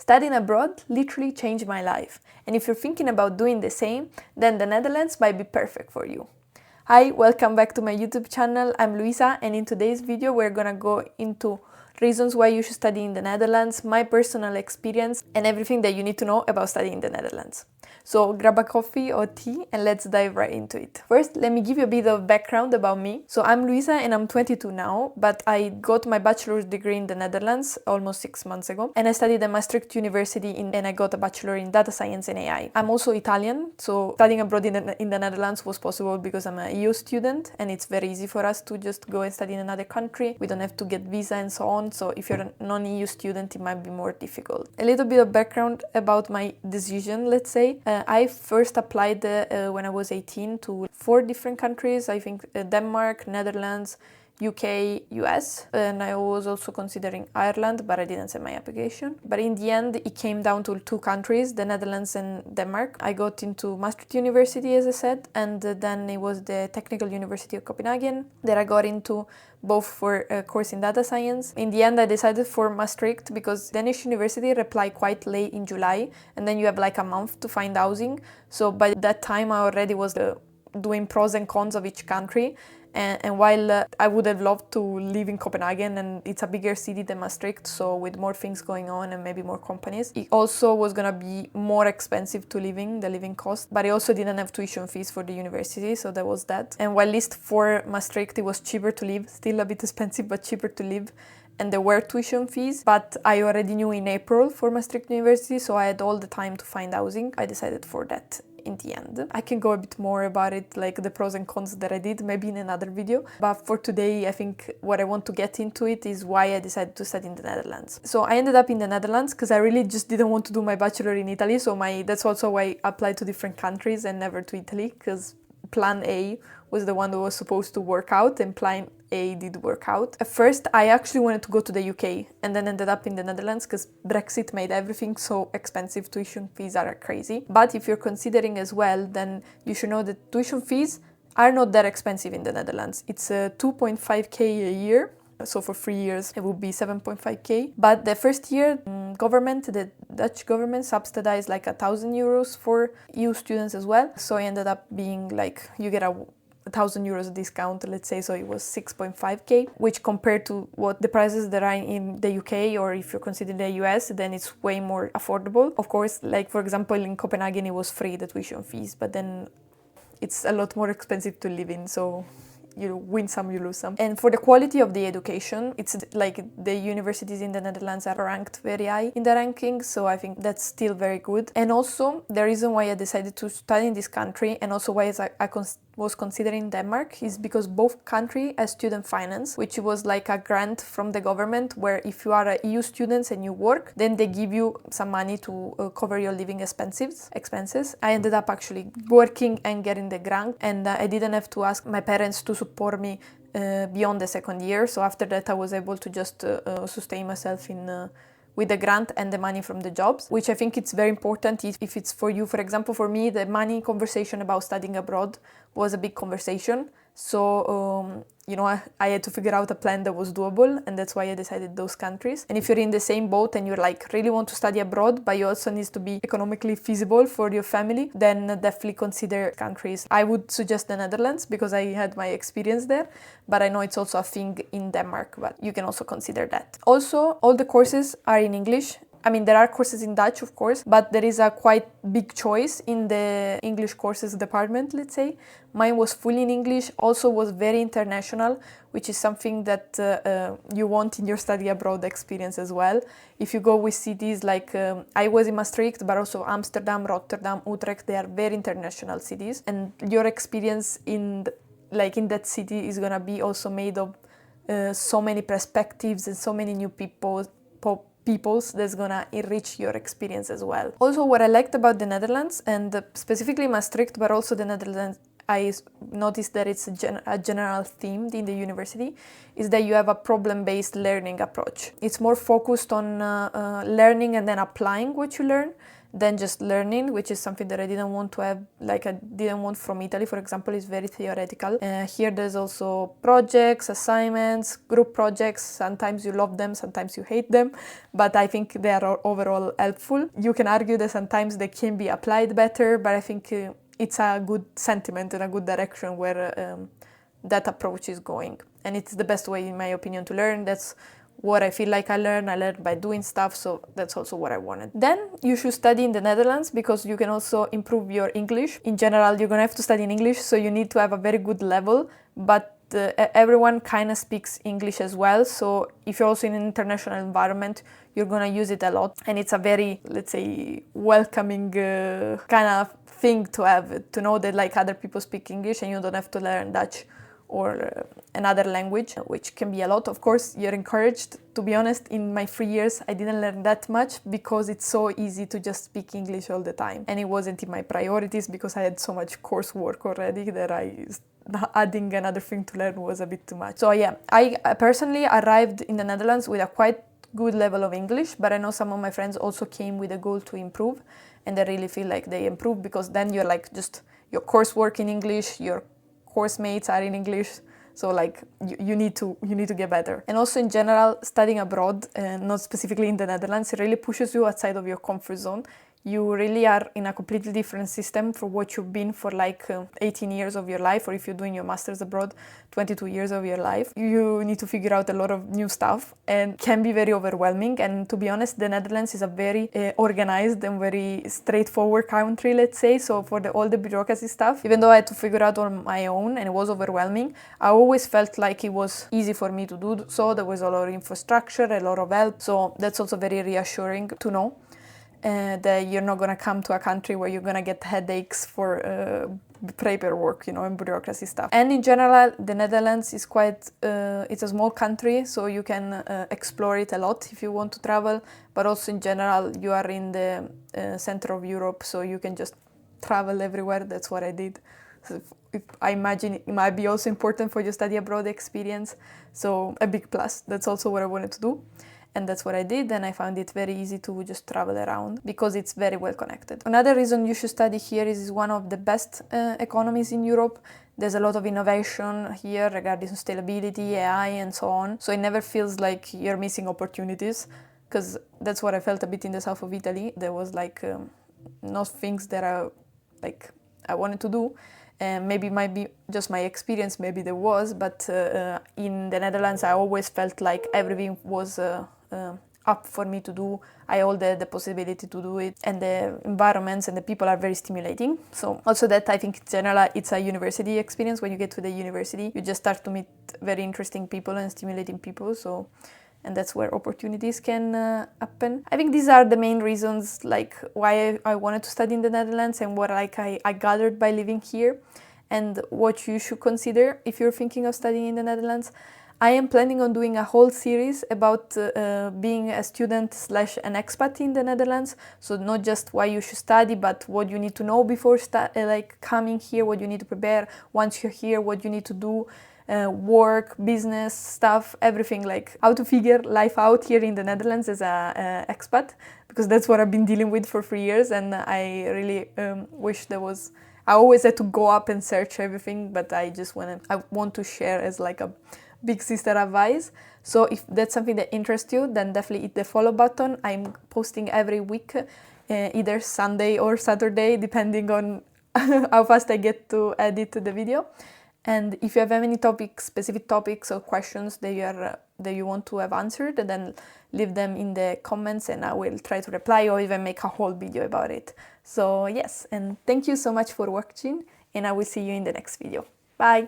Studying abroad literally changed my life, and if you're thinking about doing the same, then the Netherlands might be perfect for you. Hi, welcome back to my YouTube channel. I'm Luisa, and in today's video we're gonna go into reasons why you should study in the Netherlands, my personal experience, and everything that you need to know about studying in the Netherlands. So grab a coffee or tea and let's dive right into it. First, let me give you a bit of background about me. So I'm Luisa and I'm 22 now, but I got my bachelor's degree in the Netherlands almost 6 months ago, and I studied at Maastricht University and I got a bachelor in data science and AI. I'm also Italian, so studying abroad in the Netherlands was possible because I'm an EU student and it's very easy for us to just go and study in another country. We don't have to get visa and so on, so if you're a non-EU student it might be more difficult. A little bit of background about my decision, let's say. I first applied when I was 18 to 4 different countries, I think Denmark, Netherlands, UK, US, and I was also considering Ireland, but I didn't send my application. But in the end, it came down to 2 countries, the Netherlands and Denmark. I got into Maastricht University, as I said, and then it was the Technical University of Copenhagen that I got into, both for a course in data science. In the end, I decided for Maastricht because Danish University replied quite late in July, and then you have like a month to find housing. So by that time, I already was doing pros and cons of each country. And while I would have loved to live in Copenhagen, and it's a bigger city than Maastricht, so with more things going on and maybe more companies, it also was gonna be more expensive to the living cost, but I also didn't have tuition fees for the university, so there was that. And while at least for Maastricht it was cheaper to live, still a bit expensive, but cheaper to live, and there were tuition fees, but I already knew in April for Maastricht University, so I had all the time to find housing. I decided for that in the end. I can go a bit more about it, like the pros and cons that I did, maybe in another video. But for today, I think what I want to get into it is why I decided to study in the Netherlands. So I ended up in the Netherlands because I really just didn't want to do my bachelor in Italy. So that's also why I applied to different countries and never to Italy, because plan A was the one that was supposed to work out, and plan A did work out. At first, I actually wanted to go to the UK and then ended up in the Netherlands because Brexit made everything so expensive. Tuition fees are crazy. But if you're considering as well, then you should know that tuition fees are not that expensive in the Netherlands. It's 2.5k a year. So for 3 years, it would be 7.5k. But the first year, the Dutch government subsidized like €1,000 for EU students as well. So I ended up being like, you get a €1,000 discount, let's say, so it was 6.5k, which compared to what the prices that are in the UK, or if you're considering the US, then it's way more affordable. Of course, like for example in Copenhagen it was free, the tuition fees, but then it's a lot more expensive to live in, so you win some, you lose some. And for the quality of the education, it's like the universities in the Netherlands are ranked very high in the rankings, so I think that's still very good. And also, the reason why I decided to study in this country, and also why I was considering Denmark, is because both countries have student finance, which was like a grant from the government, where if you are a EU student and you work, then they give you some money to cover your living expenses. I ended up actually working and getting the grant, and I didn't have to ask my parents to support me beyond the second year. So after that, I was able to just sustain myself with the grant and the money from the jobs, which I think it's very important if it's for you. For example, for me, the money conversation about studying abroad was a big conversation. So, I had to figure out a plan that was doable, and that's why I decided those countries. And if you're in the same boat and you're like, really want to study abroad, but you also need to be economically feasible for your family, then definitely consider countries. I would suggest the Netherlands because I had my experience there, but I know it's also a thing in Denmark, but you can also consider that. Also, all the courses are in English. I mean, there are courses in Dutch, of course, but there is a quite big choice in the English courses department, let's say. Mine was fully in English, also was very international, which is something that you want in your study abroad experience as well. If you go with cities like, I was in Maastricht, but also Amsterdam, Rotterdam, Utrecht, they are very international cities. And your experience in that city is gonna be also made of so many perspectives and so many new peoples that's gonna enrich your experience as well. Also, what I liked about the Netherlands, and specifically Maastricht, but also the Netherlands noticed that it's a general theme in the university, is that you have a problem-based learning approach. It's more focused on learning and then applying what you learn than just learning, which is something that I didn't want to have, like I didn't want from Italy, for example. It's very theoretical. Here there's also projects, assignments, group projects. Sometimes you love them, sometimes you hate them, but I think they are overall helpful. You can argue that sometimes they can be applied better, but I think it's a good sentiment and a good direction where that approach is going. And it's the best way, in my opinion, to learn. That's what I feel like I learned by doing stuff, so that's also what I wanted. Then you should study in the Netherlands because you can also improve your English. In general, you're gonna have to study in English, so you need to have a very good level, but everyone kind of speaks English as well, so if you're also in an international environment, you're gonna use it a lot, and it's a very, let's say, welcoming kind of thing to have, to know that like other people speak English and you don't have to learn Dutch or another language, which can be a lot. Of course, you're encouraged. To be honest, in my 3 years, I didn't learn that much because it's so easy to just speak English all the time. And it wasn't in my priorities because I had so much coursework already that adding another thing to learn was a bit too much. So yeah, I personally arrived in the Netherlands with a quite good level of English, but I know some of my friends also came with a goal to improve, and they really feel like they improved because then you're like just your coursework in English, your course mates are in English, so like you need to get better. And also in general, studying abroad, not specifically in the Netherlands, it really pushes you outside of your comfort zone. You really are in a completely different system for what you've been for like 18 years of your life, or if you're doing your master's abroad, 22 years of your life. You need to figure out a lot of new stuff and can be very overwhelming. And to be honest, the Netherlands is a very organized and very straightforward country, let's say. So for all the bureaucracy stuff, even though I had to figure out on my own and it was overwhelming, I always felt like it was easy for me to do so. There was a lot of infrastructure, a lot of help. So that's also very reassuring to know. That you're not going to come to a country where you're going to get headaches for paperwork, and bureaucracy stuff. And in general, the Netherlands is it's a small country, so you can explore it a lot if you want to travel, but also in general, you are in the center of Europe, so you can just travel everywhere. That's what I did. So I imagine it might be also important for your study abroad experience, so a big plus. That's also what I wanted to do. And that's what I did, and I found it very easy to just travel around because it's very well connected. Another reason you should study here is it's one of the best economies in Europe. There's a lot of innovation here regarding sustainability, AI, and so on. So it never feels like you're missing opportunities, because that's what I felt a bit in the south of Italy. There was like no things that I wanted to do. Maybe it might be just my experience, maybe there was, but in the Netherlands I always felt like everything was up for me to do. I had the possibility to do it, and the environments and the people are very stimulating. So also that I think in general it's a university experience. When you get to the university, you just start to meet very interesting people and stimulating people. So, and that's where opportunities can happen. I think these are the main reasons like why I wanted to study in the Netherlands and what I gathered by living here, and what you should consider if you're thinking of studying in the Netherlands. I am planning on doing a whole series about being a student / an expat in the Netherlands. So not just why you should study, but what you need to know before coming here, what you need to prepare once you're here, what you need to do, work, business stuff, everything, like how to figure life out here in the Netherlands as a expat, because that's what I've been dealing with for 3 years, and I really wish there was. I always had to go up and search everything, but I want to share as like a big sister advice. So if that's something that interests you, then definitely hit the follow button. I'm posting every week, either Sunday or Saturday, depending on how fast I get to edit the video. And if you have any specific topics or questions that you want to have answered, then leave them in the comments and I will try to reply or even make a whole video about it. So yes, and thank you so much for watching, and I will see you in the next video. Bye!